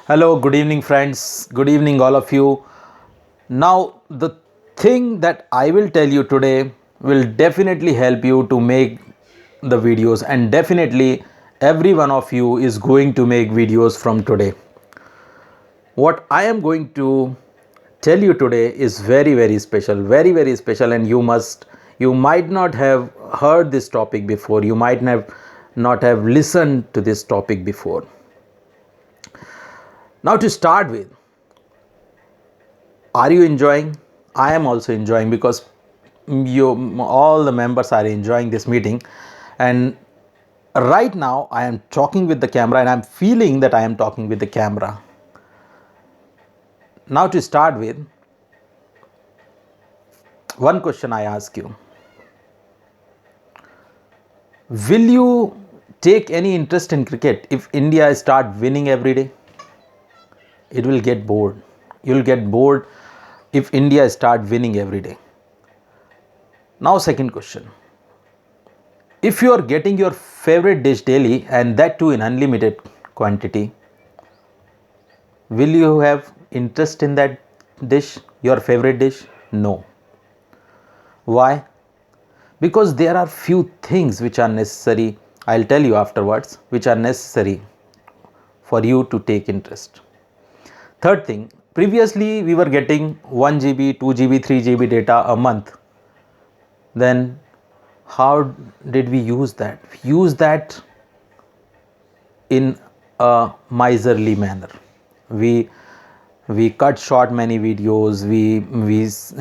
Hello, good evening, friends. Good evening, all of you. Now, the thing that I will tell you today will definitely help you to make the videos, and definitely every one of you is going to make videos from today. What I am going to tell you today is very special, very special, and you might not have heard this topic before, you might not have listened to this topic before. Now, to start with, are you enjoying? I am also enjoying, because all the members are enjoying this meeting, and right now I am talking with the camera and I'm feeling that I am talking with the camera. Now, to start with, one question I ask you: will you take any interest in cricket if India start winning every day? It will get bored. You'll get bored if India start winning every day. Now, second question: if you are getting your favorite dish daily, and that too in unlimited quantity, will you have interest in that dish, your favorite dish? No. Why? Because there are few things which are necessary, I'll tell you afterwards, which are necessary for you to take interest. Third thing, previously we were getting 1 GB, 2 GB, 3 GB data a month. Then how did we use that? We use that in a miserly manner. We cut short many videos. We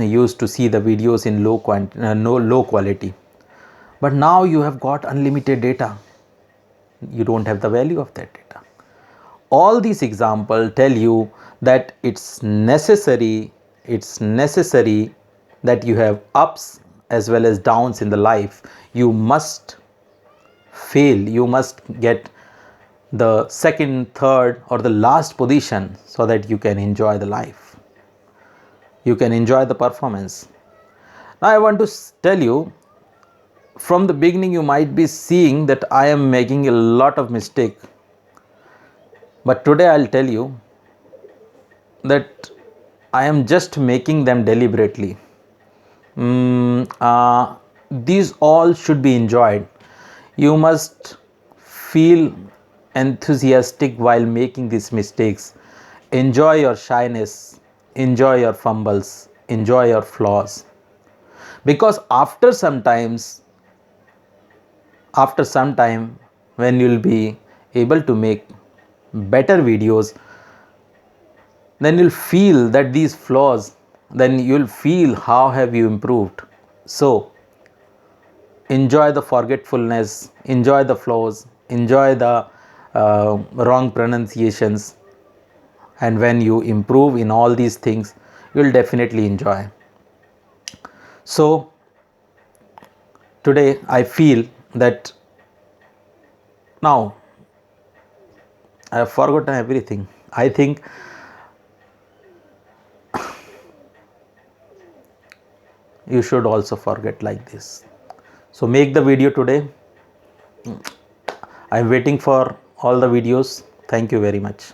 used to see the videos in low quality. But now you have got unlimited data. You don't have the value of that data. All these examples tell you that it's necessary that you have ups as well as downs in the life. You must fail, you must get the second, third, or the last position so that you can enjoy the life, you can enjoy the performance. Now, I want to tell you, from the beginning you might be seeing that I am making a lot of mistake, but today I'll tell you that I am just making them deliberately. These all should be enjoyed. You must feel enthusiastic while making these mistakes. Enjoy your shyness, enjoy your fumbles, enjoy your flaws. Because after some time, when you'll be able to make better videos, then you'll feel that these flaws, then you'll feel how have you improved. So enjoy the forgetfulness, enjoy the flaws, enjoy the wrong pronunciations, and when you improve in all these things, you'll definitely enjoy. So today I feel that now I have forgotten everything. I think you should also forget like this. So make the video today. I'm waiting for all the videos. Thank you very much.